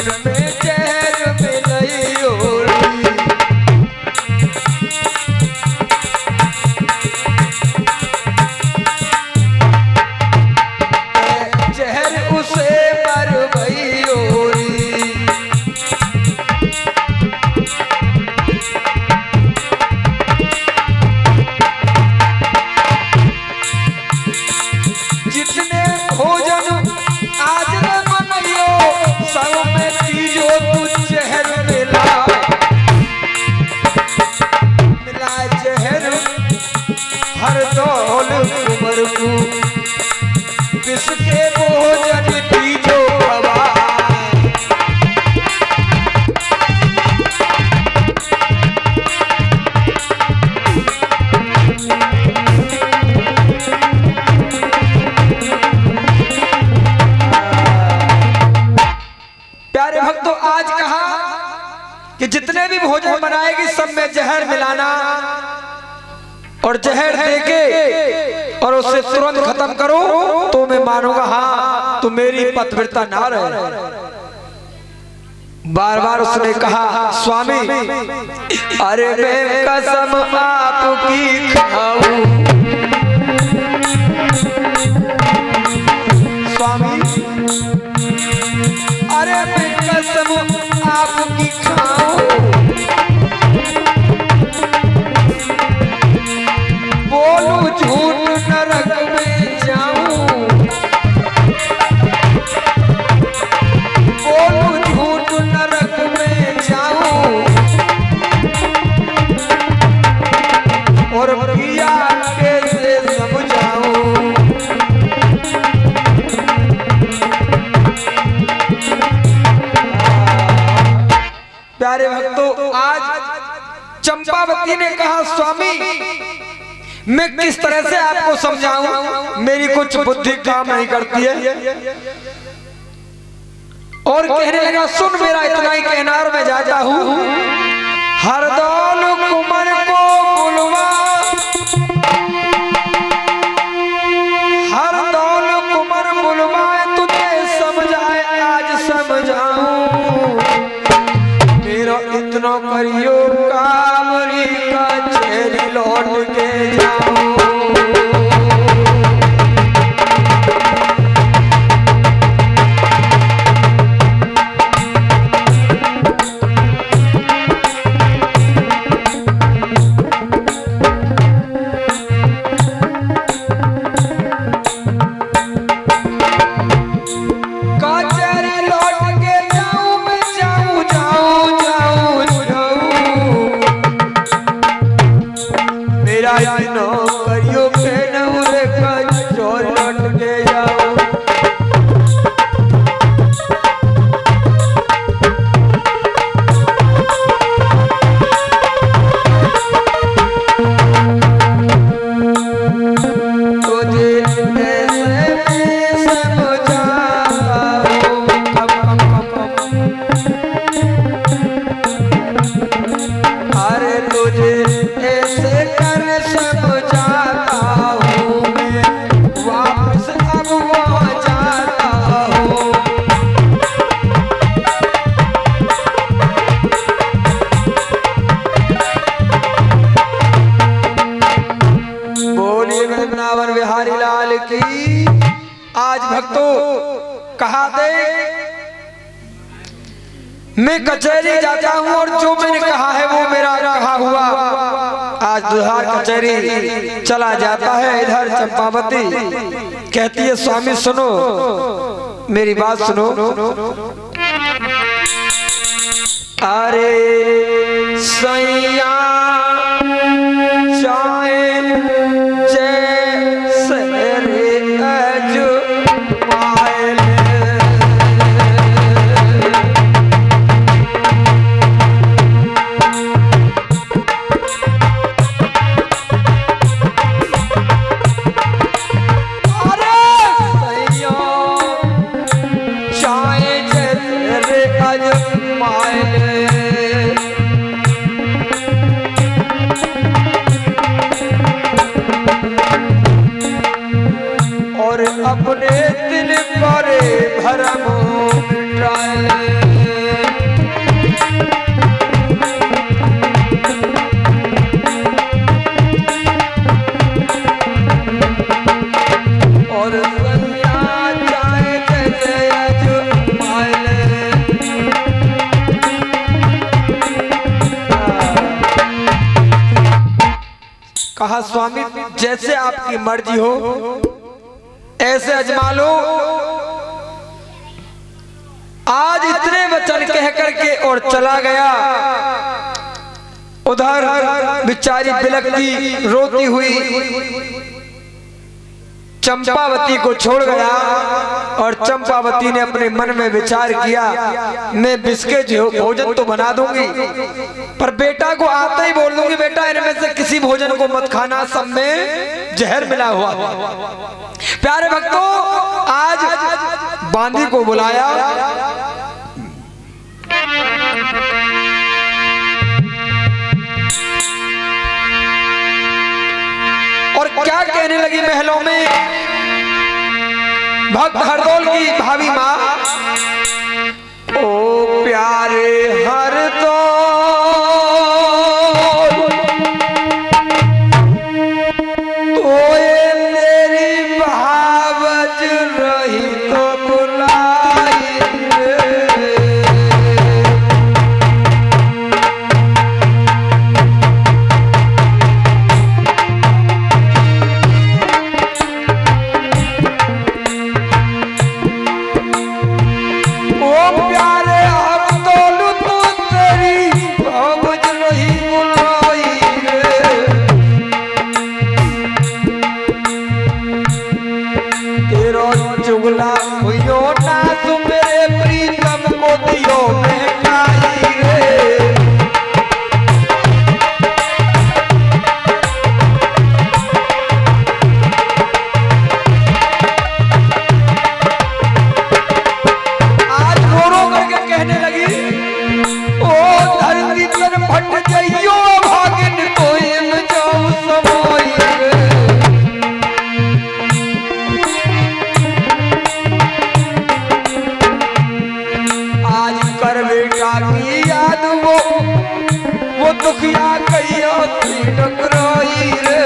जन्मे जहर मिलइयो जहर उसे मरवइयो जितने भोजन आज न बनइयो सब में तीजो तू जहर मिला जहर हर दौल कुमर को किसके भोजन तीजो हवा प्यारे भक्तों, आज कहा कि जितने भी भोजन बनाएगी सब में जहर मिलाना और जहर देके और उसे तुरंत खत्म करो तो मैं मानूंगा हाँ तो मेरी पतिव्रता ना रहे। बार बार उसने कहा स्वामी अरे मैं कसम आपकी खाऊं स्वामी अरे मैं कसम आपकी खाऊं बोलूं झूठ नरक में जाऊं बोलूं झूठ नरक में जाऊं और पिया कैसे समझाऊं प्यारे भक्तों, आज चंपावती ने कहा स्वामी मैं किस तरह से आपको समझाऊं, मेरी कुछ बुद्धि काम नहीं करती है। और कहने लगा सुन मेरा इतना ही कहना और मैं जाता हूं। हरदौल कुमर को बुलवा हरदौल कुमर बुलवाए तुझे समझाए आज समझाऊं मेरा इतना करियो कामरी का चेहरी लौट के जाऊं करियो के नौरे का चोर लौट के जाओ तुझे ऐसे समझाता अरे तुझे ऐसे कर समझाता हूँ मैं वापस अब वहाँ जाता हूँ बोलिए वृंदावन बिहारी लाल की। आज भक्तों कहा दे मैं कचहरी जाता हूँ और जो मैंने कहा है वो मेरा कहा हुआ आज दुधार कचहरी चला जाता है। इधर चंपावती कहती है स्वामी सुनो मेरी बात सुनो अरे सैया चाहे जैसे रे अजमाइल और अपने दिल पर भरम मिटाए और सैया चाहे जैसे अजमाए। कहा स्वामी जैसे आपकी मर्जी हो ऐसे अजमा लो। आज इतने वचन कह करके और चला गया। उधर बेचारी बिलखती रोती हुई चंपावती को छोड़ गया और चंपावती ने अपने मन में विचार किया मैं बिस्के जो भोजन तो बना दूंगी पर बेटा को आते ही बोल दूंगी बेटा इनमें से किसी भोजन को मत खाना, सब में जहर मिला हुआ। प्यारे भक्तों आज बांदी को बुलाया और क्या कहने लगी महलों में। भक्त हरदौल की भाभी माँ, ओ प्यारे हरदौल तो ये मेरी भावज रही तो बुलाई रे। चुगला हुइयो ना तुम मेरे प्रीतम को दियो महकाई रे। आज रो रो करके कहने लगी ओ धरती पर फट जाइयो भागिन कोई न जाऊं समोई रे। याद वो दुखिया कहियो थी टकराई रे।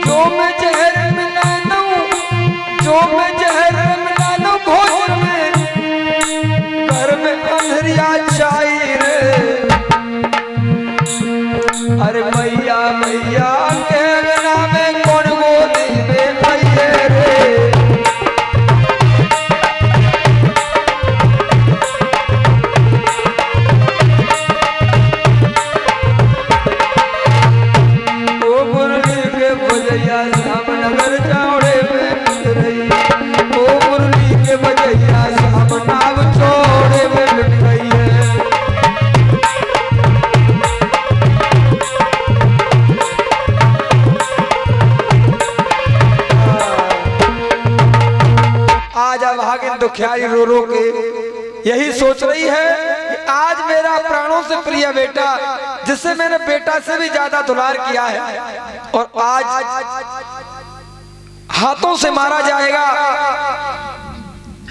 जो मैं जहर मिला दूं, जो मैं जहर मिला दूं भोजन में घर में अंधरिया छाई रे। अरे मैया मैया कहना में कौन गोदी में आइए रे। ओ मुरली के बजैया श्यामनगर चौड़े में मिल रही। ओ मुरली के बजैया श्यामनाव चौड़े में मिल रही है। भागिन दुखियारी रो रो के यही सोच रही है कि आज मेरा प्राणों से प्रिय बेटा जिससे मैंने बेटा से भी ज्यादा दुलार किया है और आज हाथों से मारा जाएगा।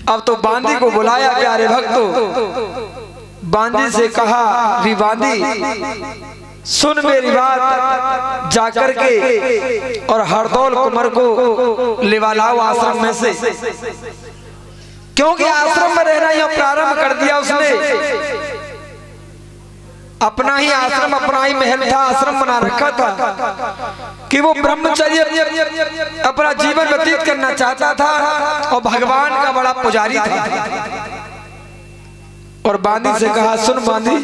अब तो बांदी को बुलाया प्यारे भक्तों। बांदी से कहा री बांदी सुन मेरी बात, जाकर के और हरदौल कुंवर को लेवा लाओ आश्रम में से, क्योंकि आश्रम में रहना यह प्रारंभ कर दिया उसने। अपना ही आश्रम अपना ही महल था, आश्रम बना रखा था कि वो ब्रह्मचर्य अपना जीवन व्यतीत करना चाहता था और भगवान का बड़ा पुजारी था। और बांदी से कहा सुन बांदी,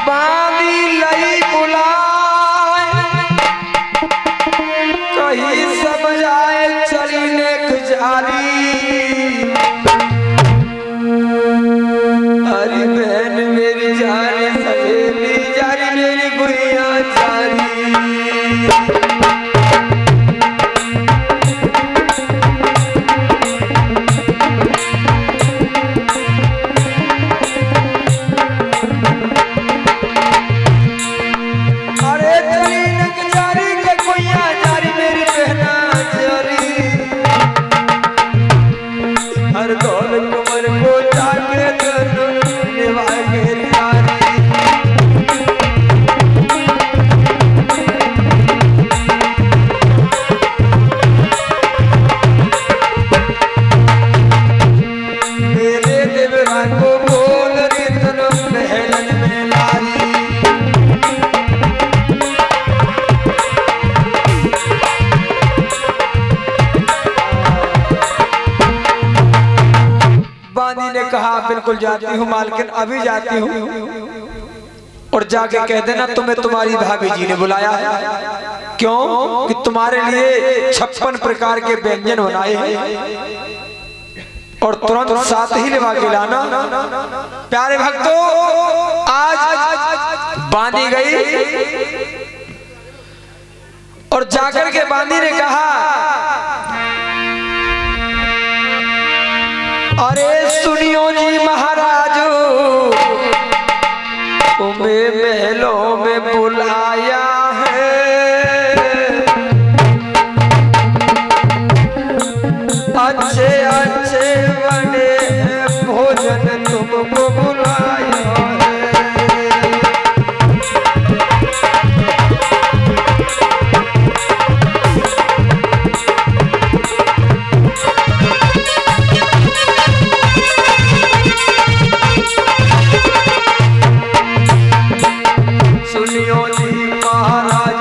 बांदी लई बुलाए कहीं समझ आए चली नेक जारी। अरे बहन मेरी जारी सहेली जारी मेरी गुड़िया जारी। अरे चली नेक जारी के गुड़िया जारी मेरी बहना जारी। कहा बिल्कुल जाती हूँ मालकिन, अभी जाती हूँ। और जाके कह देना तुम्हें तुम्हारी भाभी जी ने बुलाया है। क्यों? कि तुम्हारे लिए 56 प्रकार के व्यंजन बनाए हैं और तुरंत साथ ही लेवा के लाना। प्यारे भक्तों, आज बांधी गई और जाकर के बांधी ने कहा, अरे सुनियो जी महाराज, तुम्हें महलों में बुलाया है, अच्छे अच्छे बने भोजन तुमको बुलाया है। सुनियो जी महाराज,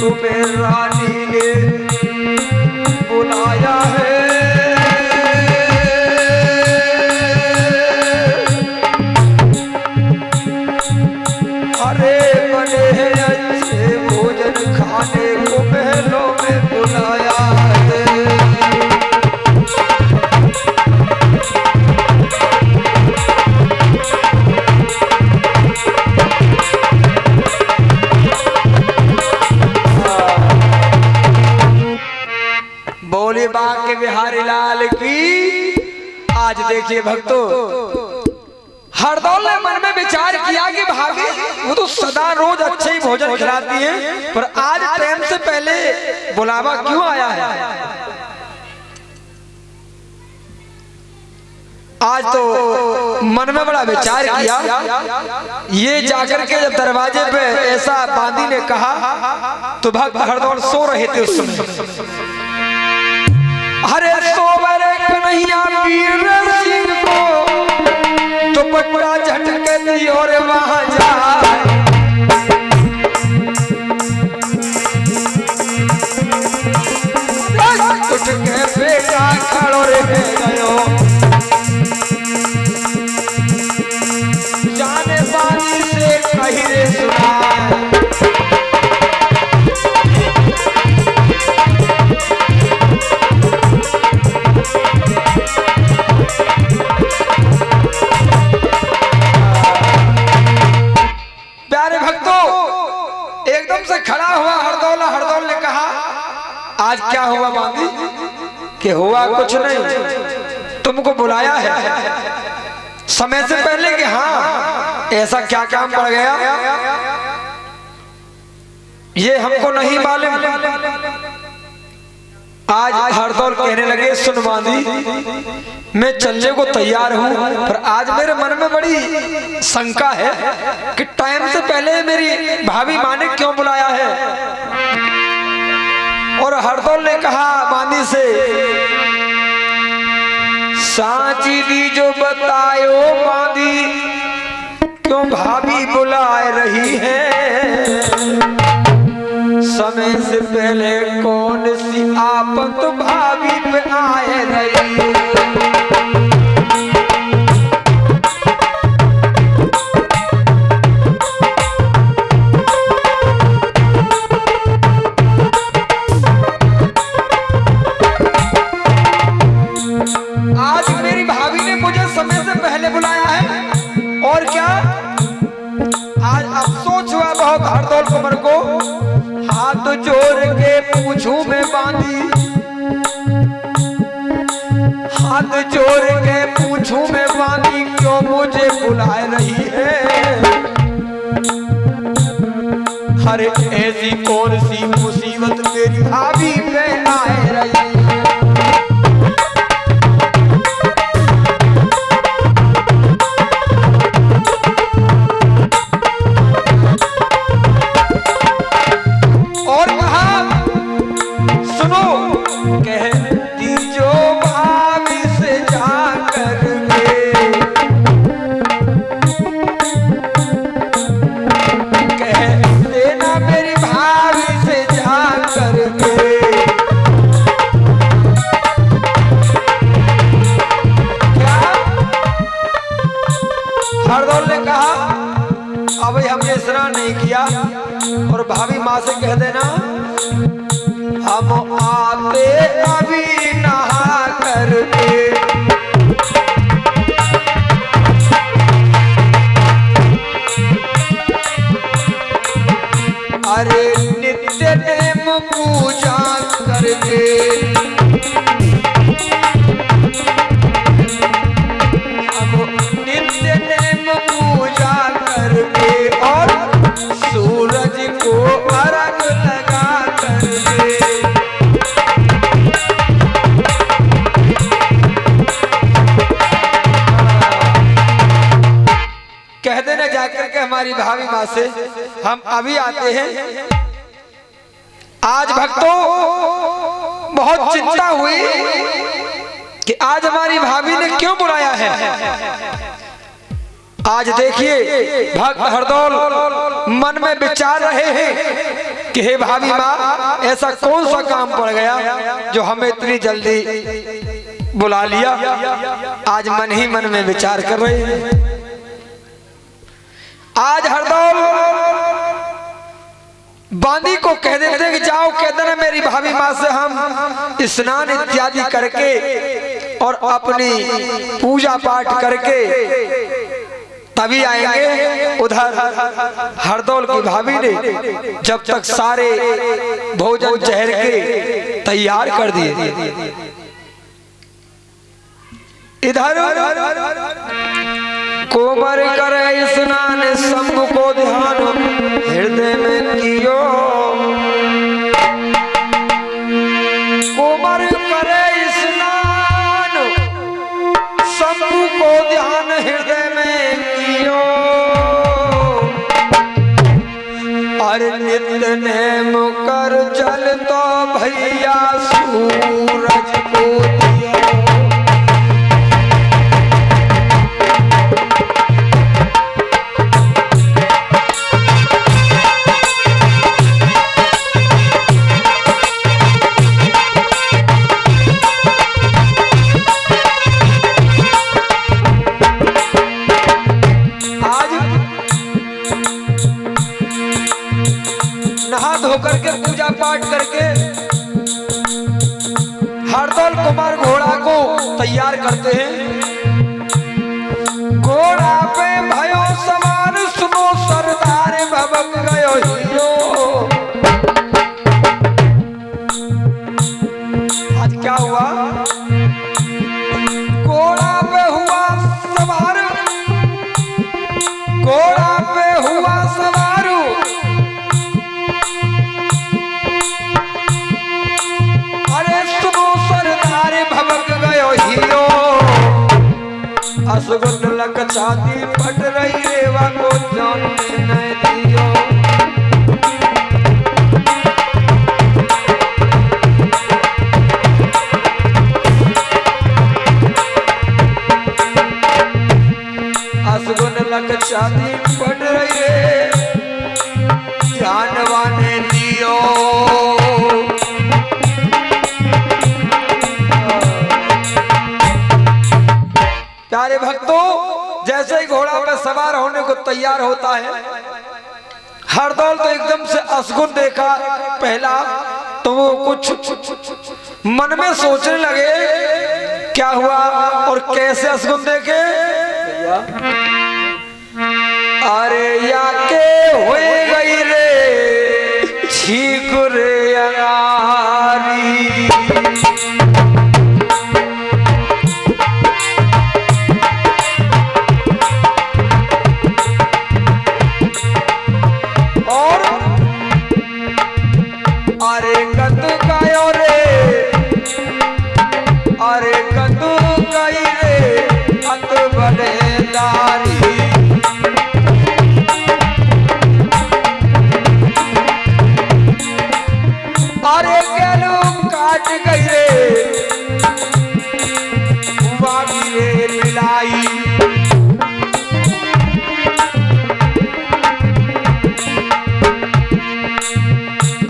तुम्हें रानी ने बुलाया है, अरे बने हैं अच्छे भोजन खाने को महलों में बुलाया है। बोले बांके बिहारी लाल की। आज देखिए भक्तों, हरदौल ने मन में विचार किया कि भाभी वो तो सदा रोज अच्छे ही भोजन खिलाती है, पर आज टाइम से पहले बुलावा क्यों आया है? आज तो मन में बड़ा विचार किया। ये जाकर के जब दरवाजे पे ऐसा बांदी ने कहा तो भक्त हरदौल सो रहे थे उस समय। हरे सोवर कन्हैया वीर सिंह को तो पट्टा झटके दी और वहां जाए, उठ के बेटा खड़ो रे गयो, जाने बानी से कही रे सुना। एकदम से खड़ा हुआ हरदौल ने कहा, आज क्या हुआ बांदी? कि हुआ कुछ नहीं, तुमको बुलाया है समय से पहले। कि हाँ, ऐसा क्या काम पड़ गया ये हमको नहीं मालूम। आज हरदौल कहने लगे, सुन बांदी, मैं चलने को तैयार हूँ, पर आज मेरे मन में बड़ी शंका है कि टाइम से पहले मेरी भाभी माँ ने क्यों बुलाया है। और हरदौल ने कहा बांदी से, सांची दी जो बतायो बांदी, क्यों भाभी बुलाए रही है, समय से पहले कौन सी आफत भाभी पे आए रही। आज मेरी भाभी ने मुझे समय से पहले बुलाया है। और क्या आज अफसोस हुआ बहुत हरदौल कुंवर को। हाथ जोड़ के पूछूं मैं बांदी, हाथ जोड़ के पूछूं मैं बांदी, क्यों मुझे बुलाए रही है। हर ऐसी कौन सी मुसीबत मेरी भाभी पे आए रही है। पूजा करके, अब नित्य नेम पूजा करके और सूरज को अर्घ लगा करके। कह देना जाकर के हमारी भाभी माँ से हम अभी आते हैं। आज भक्तों बहुत चिंता हुई कि आज हमारी भाभी ने क्यों बुलाया है। आज देखिए भक्त हरदौल मन में विचार रहे हैं कि हे भाभी माँ, ऐसा कौन सा काम पड़ गया जो हमें इतनी जल्दी बुला लिया। आज मन ही मन में विचार कर रहे हैं। आज हरदौल बांदी को कह देते कि जाओ, कह देना मेरी भाभी माँ से हम स्नान इत्यादि करके और अपनी पूजा पाठ करके तभी आएंगे। उधर हरदौल की भाभी ने जब तक सारे भोजन जहर के तैयार कर दिए, इधर कोमर करे स्नान शंभु को ध्यान हृदय में कियो। कोमर करे स्नान शंभु को ध्यान हृदय में कियो, और नित्य नेम कर जल तो भैया सूरज को दियो। धोकर के पूजा पाठ करके हरदौल कुमार घोड़ा को तैयार करते हैं। घोड़ा पे भयो सवार सुनो सरदार भबक गयो हीरो। आज क्या हुआ, घोड़ा पे हुआ सवार, घोड़ा पे हुआ सवार, असगुन लक छाती फट रही रेवा को जानने न दियो। असगुन लक छाती फट रही रे जानवाने दियो। प्यारे भक्तों, जैसे ही घोड़ा पर सवार होने को तैयार होता है, हरदौल तो एकदम से असगुन देखा पहला, तो वो कुछ मन में सोचने लगे क्या हुआ और कैसे असगुन देखे। अरे या के होए गई रे छीक रे अंगारी,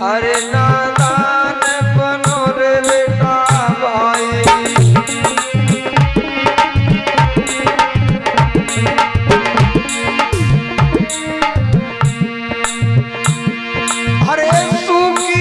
अरे नादान बनो रे बेटा भाई, अरे सूखी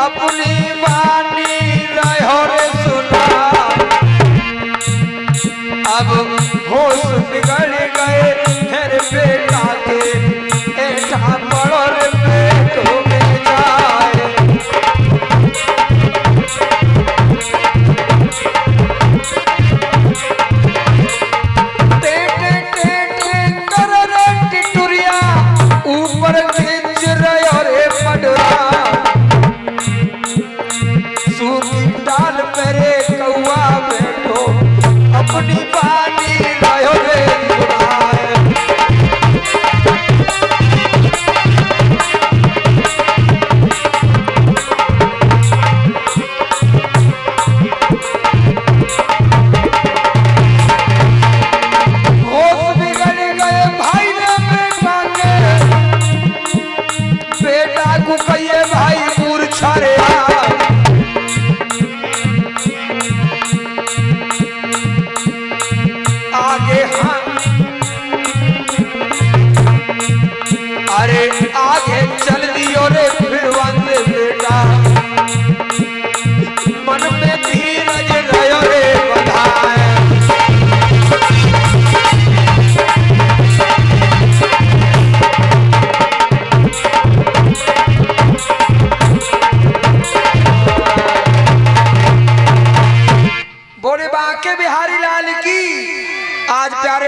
अपनी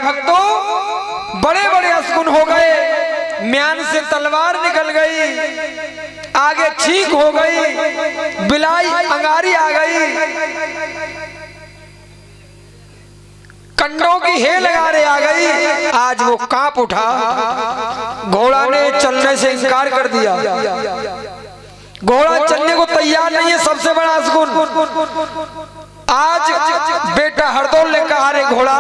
भक्तों, बड़े बड़े असगुन हो गए, म्यान से तलवार निकल गई, आगे छींक हो गई, बिलाई अंगारी आ गई, कंडों की हे लगारे आ गई। आज वो कांप उठा, घोड़ा ने चलने से इनकार कर दिया। घोड़ा चलने को तैयार नहीं है, सबसे बड़ा असगुन। आज बेटा हरदौल ने कहा, रे घोड़ा